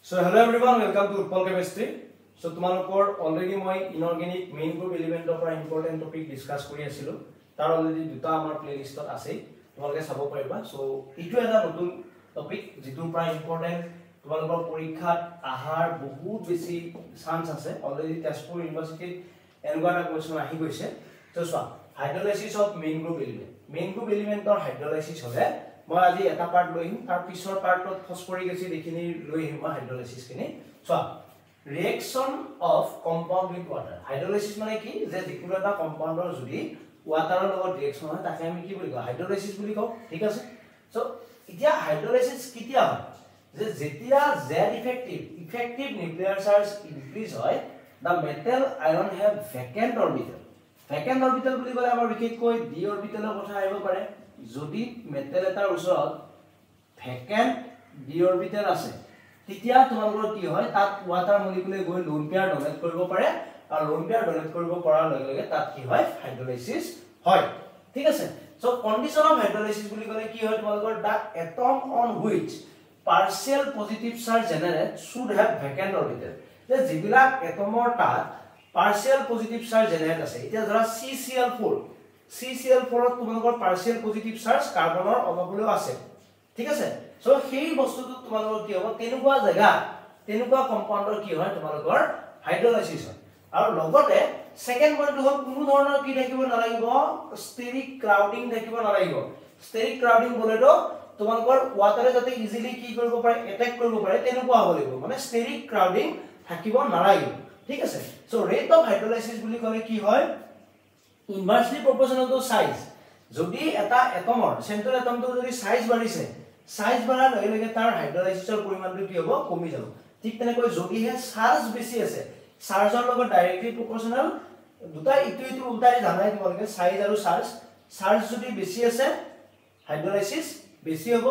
So hello everyone, welcome to Utpal Chemistry. So তোমালোকৰ already মই inorganic main group element of important topic discuss কৰি আছিলো. তাৰ already দুটা আমাৰ playlist আছে। তোমালোকে চাব পাৰিবা। So ইটো এটা নতুন টপিক যিটো প্ৰায় important তোমালোকৰ পৰীক্ষাত আহাৰ বহুত বেছি চান্স আছে। already তেজপুৰ ইউনিভাৰ্সিটিত এনেকুৱা এটা কোৱেশ্চন আহি গৈছে। So চোৱা hydrolysis of main group element. Main group elementor hydrolysis হ'লে মই আজি এটা পাৰ্ট লৈ আহিম তাৰ পিছৰ পাৰ্টত ফসফৰিক এসিড এখিনি লৈ আহিম হাইড্ৰোলাইসিস খিনি so reaction of compound with water hydrolysis মানে কি যে যিকোনো এটা কম্পাউন্ডৰ যদি ওয়াটাৰৰ লগত ৰিঅ্যাকশন হয় তাকে আমি কি বুলি কওঁ হাইড্ৰোলাইসিস বুলি কওঁ ঠিক আছে সো এতিয়া হাইড্ৰোলাইসিস কিতিয়া হয় যে যেতিয়া z effective nuclear charge increase হয় the metal ion have vacant orbital বুলি ক'লে আমাৰ বিশেষকৈ ডি অৰবিটেলৰ কথা আহিব পাৰে যদি মেটেল এটাৰ ওচৰত ভ্যাকেন্ট ডি অৰবিটেল আছে তেতিয়া তোমালোকৰ কি হয় তাত ওয়াটাৰ মলিকুলে গৈ লোন পেয়াৰ ডোনেট কৰিব পাৰে আৰু লোন পেয়াৰ ডোনেট কৰিব পৰাৰ লগে লগে তাত কি হয় হাইড্ৰোলাইসিস হয় ঠিক আছে সো কন্ডিশন অফ হাইড্ৰোলাইসিস বুলি ক'লে কি হয় তোমালোকৰ the atom on which partial positive charge generate should have vacant orbital যে যিবিলাক এটমৰ তাত পাৰ্শিয়াল পজিটিভ চাৰ্জ জেনাৰেট আছে এতিয়া ধৰা CCl4 ত তোমালোকৰ পাৰ্শিয়াল পজিটিভ চাৰ্জ কাৰ্বনৰ অভাৱলৈ আছে ঠিক আছে সো সেই বস্তুটো তোমালোকৰ কি হ'ব তেনেকুৱা জায়গা তেনেকুৱা কম্পাউণ্ডৰ কি হয় তোমালোকৰ হাইড্ৰোলাইসিস হয় আৰু লগতে সেকেন্ড পইণ্টটো হ'ল কোনো ধৰণৰ কি থাকিব নালাগিব ষ্টেৰিক ক্ৰাউডিং থাকিব নালাগিব ষ্টেৰিক ক্ৰাউডিং বলেতো তোমালোকৰ ওয়াটাৰে যাতে ইজিলি কি কৰিব পাৰে এটেক কৰিব পাৰে তেনেকুৱা হ'ব লাগিব মানে ষ্টেৰিক ক্ৰাউডিং থাকিব নালাগিব ঠিক আছে সো ৰেট অফ হাইড্ৰোলাইসিস বুলি ক'লে কি হয় inversely proportional to size যদি এটা এটমৰ সেন্ট্ৰাল এটমটো যদি সাইজ বাঢ়িছে সাইজ বাঢ়াৰ লগে লগে তাৰ হাইড্ৰোলাইসিসৰ পৰিমাণটো কি হ'ব কমি যাব ঠিক তেনেকৈ যদি হে চাৰ্জ বেছি আছে চাৰ্জৰ লগত ডাইৰেক্টলি প্ৰপোৰ্শনাল দুটা ইটো উল্টাই জানাই তোমালোকে সাইজ আৰু চাৰ্জ যদি বেছি আছে হাইড্ৰোলাইসিস বেছি হ'ব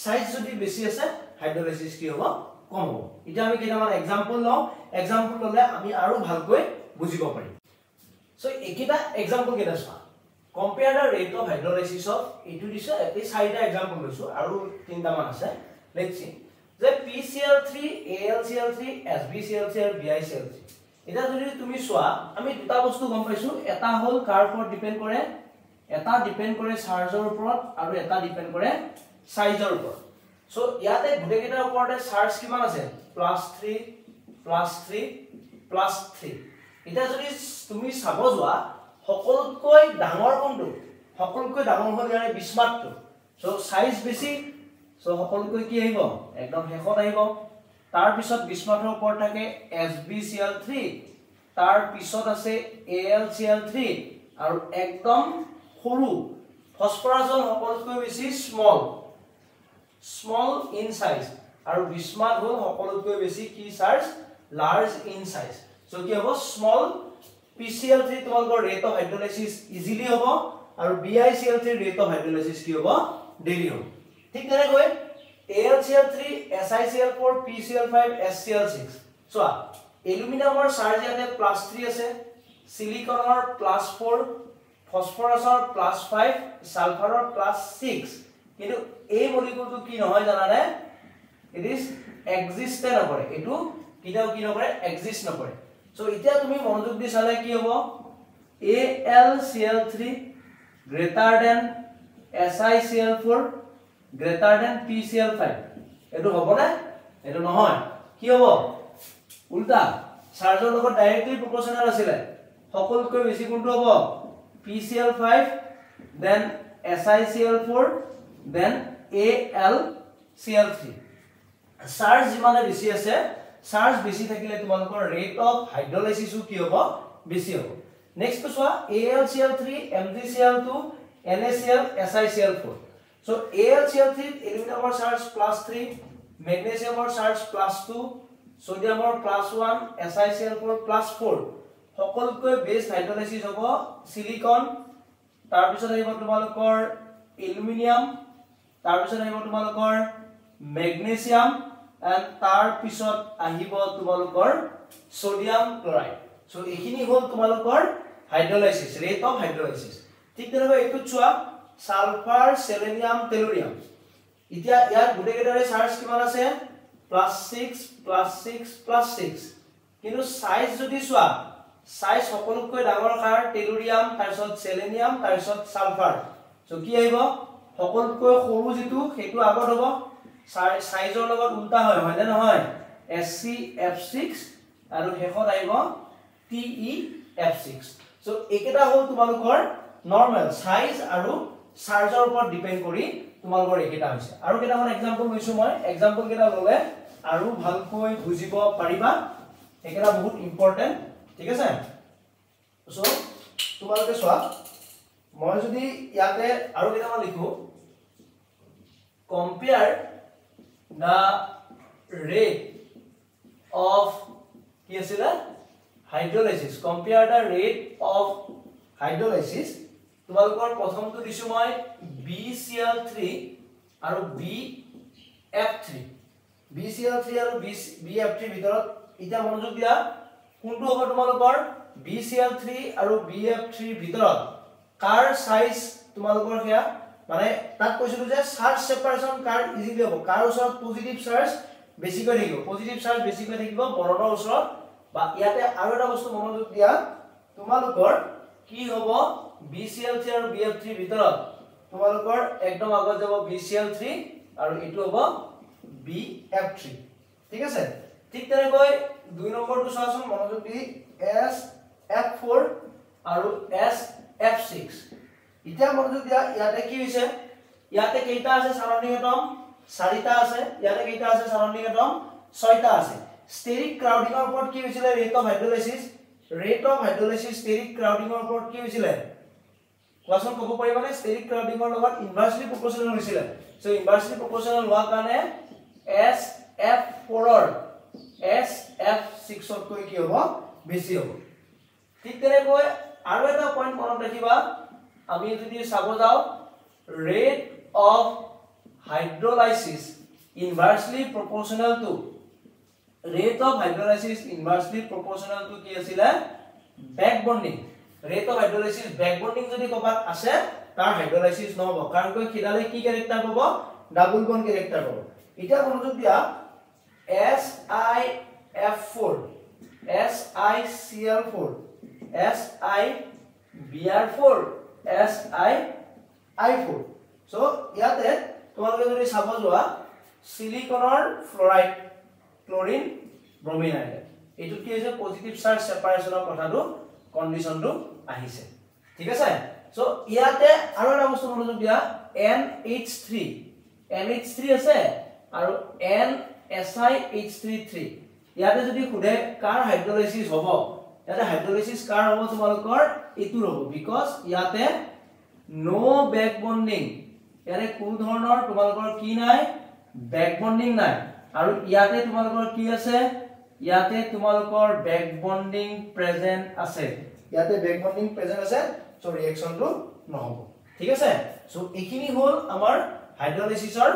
সাইজ যদি বেছি আছে হাইড্ৰোলাইসিস কি হ'ব কম হ'ব এটা আমি কেইটামান এক্সাম্পল লওঁ এক্সাম্পল ললে আমি আৰু ভালকৈ বুজিব পাৰিম So, ekita example keda sa. Compare the rate of hydrolysis of etu dise eti saida example loisu aru tinta man ase. Let's see. The PCl3, AlCl3, SbCl3 and BiCl3. Eta jodi tumi soa ami duta bostu gom paisu eta hol car upor depend kore eta depend kore charge or upor aru eta depend kore size or upor. So, yate gute keta upor charge kiman ase +3 এটা যদি তুমি চাব যোৱা সকলোতকৈ ডাঙৰ কোনটো সকলোতকৈ ডাঙৰ হ'ল ইয়াৰে বিস্মাতটো সো সাইজ বেছি সো সকলোতকৈ কি আহিব একদম হেকত আহিব তাৰ পিছত বিস্মাতৰ ওপৰত থাকে SbCl3 তাৰ পিছত আছে AlCl3 আৰু একদম সৰু ফসফৰাছৰ সকলোতকৈ বেছি স্মল ইন সাইজ আৰু বিস্মাত হ'ল সকলোতকৈ বেছি কি charge large in size So কি হ'ব স্মল PCl3 তোমালোকৰ ৰেট অফ হাইড্ৰোলাইসিস ইজিলি হ'ব আৰু BiCl3 ৰেট অফ হাইড্ৰোলাইসিস কি হ'ব দেৰি হ'ব ঠিক তেনেকৈ AlCl3 SiCl4 PCl5 SCl6 so এলুমিনামৰ charge ইয়াতে +3 আছে সিলিকনৰ +4 ফসফৰাছৰ +5 সালফাৰৰ +6 কিন্তু এই মলিকুলটো কি নহয় জানানে ইট ইজ এক্সিস্টেন্ট নকৰে এটো কিটাও কি নকৰে এক্সিস্ট নকৰে So এতিয়া তুমি মনোযোগ দি চালে কি হ'ব AlCl3 greater than SiCl4 greater than PCl5 এটো হ'ব না এটো নহয় কি হ'ব উল্টা চাৰ্জৰ লগত ডাইৰেক্টলি প্ৰপোৰ্শনাল আছিল সকলোতকৈ বেছি কোনটো হ'ব PCl5 then SiCl4 then AlCl3 charge যিমানে বেছি আছে চাৰ্জ বেছি থাকিলে তোমালোকৰ ৰেট অফ হাইড্ৰোলাইসিসও কি হ'ব বেছি হ'ব নেক্সট তো সোয়া AlCl3 MgCl2 NaCl SiCl4 so AlCl3 এলুমিনামৰ চাৰ্জ +3 মেগনেছিয়ামৰ চাৰ্জ +2 সোডিয়ামৰ +1 SiCl4 +4 সকলোতকৈ বেষ্ট হাইড্ৰোলাইসিস হ'ব সিলিকন তাৰ পিছত আহিব তোমালোকৰ এলুমিনিয়াম তাৰ পিছত আহিব তোমালোকৰ magnesium and tar pisot ahibo tumalukor sodium chloride so ekhini hol tumalukor hydrolysis rate of hydrolysis thik tenoba etu chua sulfur selenium tellurium itia yar gute gedare charge kiman ase +6 কিন্তু size যদি চোৱা size সকলোতকৈ ডাঙৰ কাৰ টেলুৰিয়াম তাৰপিছত selenium তাৰপিছত sulphur so কি আহিব সকলোতকৈ সৰু যেটো হেতু আগত হ'ব সাইজৰ লগত উল্টা হয় হয়নে নহয় SCF6 আৰু হেকত আহিব TEF6 সো একেটা হল তোমালোকৰ নৰমাল সাইজ আৰু চাৰ্জৰ ওপৰত ডিপেন্ড কৰি তোমালোকৰ একেটা হৈছে আৰু কেইটামান এক্সাম্পল লৈছো মই এক্সাম্পল কেইটা ললে আৰু ভালকৈ বুজিব পাৰিবা একেটা বহুত ইম্পৰ্টেন্ট ঠিক আছে সো তোমালোকে চোৱা মই যদি ইয়াতে আৰু কেইটামান লিখো compare the rate of কি আছিল hydrolysis compare the rate of hydrolysis তোমালোকৰ প্ৰথমটো দিছো মই BCl3 আৰু BF3 BCl3 আৰু BF3 ভিতৰত এটা মনোযোগ দিয়া কোনটো হ'ব তোমালোকৰ BCl3 আৰু BF3 ভিতৰত কাৰ সাইজ তোমালোকৰ হেয়া মানে তাক কৈছিলো যে চাৰ্জ সেপাৰেশন কাৰ ইজিলি হ'ব কাৰ ওচৰত পজিটিভ চাৰ্জ বেছিকৈ থাকিব পজিটিভ চাৰ্জ বেছিকৈ থাকিব বৰণৰ ওচৰত বা ইয়াতে আৰু এটা বস্তু মনোযোগ দিয়া তোমালোকৰ কি হ'ব BCl3 আৰু BF3 ভিতৰত তোমালোকৰ একদম আগত যাব BCl3 আৰু এটো হ'ব BF3 ঠিক আছে ঠিক তেনেকৈ দুই নম্বৰটো চোৱাচোন মনোযোগ দি SF4 আৰু SF6 ইটা মনোযোগ দিয়া ইয়াতে কি হৈছে ইয়াতে কেইটা আছে সাধাৰণ এটম 4টা আছে ইয়াতে কেইটা আছে সাধাৰণ এটম 6টা আছে স্টেৰিক ক্ৰাউডিংৰ ওপৰত কি হৈছিল ৰেট অফ হাইড্ৰোলাইসিস স্টেৰিক ক্ৰাউডিংৰ ওপৰত কি হৈছিল কোৱাচোন ক'ব পাৰিবানে স্টেৰিক ক্ৰাউডিংৰ লগত ইনভাৰ্সলি প্ৰপোৰ্শনাল হৈছিল সো ইনভাৰ্সলি প্ৰপোৰ্শনাল হোৱা কাৰণে SF4 ৰ SF6 তকৈ কি হ'ব বেছি হ'ব ঠিক তেনেকৈ আৰু এটা পইণ্ট মনত ৰাখিবা আমি যদি চাব যাও rate of hydrolysis inversely proportional to rate of hydrolysis inversely proportional to কি আছিল back bonding rate of hydrolysis back bonding যদি কবাত আছে তাৰ hydrolysis নহব কাৰণ কই খিদালে কি ক্যাৰেক্টাৰ পাব ডাবল বন্ড ক্যাৰেক্টাৰ পাব এটা মনোযোগ দিয়া SiF4 SiCl4 SiBr4 SiI4 so ইয়াতে তোমালোকে যদি চাব যোৱা সিলিকনৰ ফ্লোৰাইড ক্লোৰিন ব্ৰোমিন আইডাইড এটো কি হৈছে পজিটিভ চাৰ্জ সেপাৰেশনৰ কথাটো কন্ডিশনটো আহিছে ঠিক আছে সো ইয়াতে আৰু এটা বস্তু মনোযোগ দিয়া NH3 আছে আৰু NSiH33 ইয়াতে যদি খুদে কাৰ হাইড্ৰোলাইসিস হ'ব ইয়াতে হাইড্ৰোলাইসিস কাৰ হ'ব তোমালোকৰ ইটো হ'ব বিকজ ইয়াতে নো ব্যাক বন্ডিং ইয়াতে কোন ধৰণৰ তোমালোকৰ কি নাই ব্যাক বন্ডিং নাই আৰু ইয়াতে তোমালোকৰ কি আছে ইয়াতে তোমালোকৰ ব্যাক বন্ডিং প্ৰেজেন্ট আছে ইয়াতে ব্যাক বন্ডিং প্ৰেজেন্ট আছে সো ৰিঅ্যাকশনটো নহব ঠিক আছে সো এখিনি হল আমাৰ হাইড্ৰোলাইসিসৰ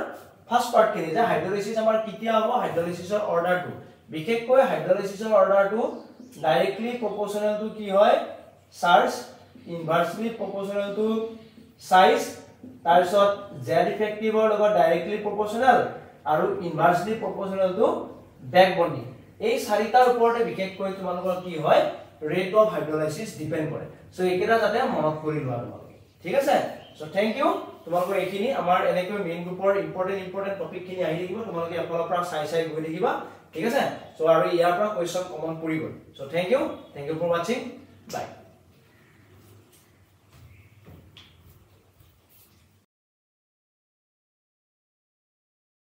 ফাৰ্স্ট পাৰ্ট খিনি যে হাইড্ৰোলাইসিস আমাৰ কিতিয়া হ'ব হাইড্ৰোলাইসিসৰ অৰ্ডাৰটো বিশেষকৈ হাইড্ৰোলাইসিসৰ অৰ্ডাৰটো ডাইৰেক্টলি প্ৰপোৰ্শনাল টু কি হয় চাৰ্জ ইনভাৰ্সলি প্ৰপোৰ্শনাল টু সাইজ তাৰপিছত z ইফেক্টিভৰ লগত ডাইৰেক্টলি প্ৰপোৰ্শনাল আৰু ইনভাৰ্সলি প্ৰপোৰ্শনাল টু ব্যাক বন্ডিং এই চাৰিটাৰ ওপৰতে বিশেষকৈ তোমালোকৰ কি হয় ৰেট অফ হাইড্ৰোলাইসিস ডিপেন্ড কৰে সো একেটা যাতে মনত কৰি লোৱা তোমালোকে ঠিক আছে সো থ্যাংক ইউ তোমালোকৰ এখিনি আমাৰ এনেকৈ মেইন গ্ৰুপৰ ইম্পৰ্টেন্ট টপিক খিনি আহি থাকিব তোমালোকে এফালৰ পৰা চাই গৈ থাকিবা ঠিক আছে সো আৰু ইয়াৰ পৰা কোৱেশ্চন কমন পৰিব so thank you for watching by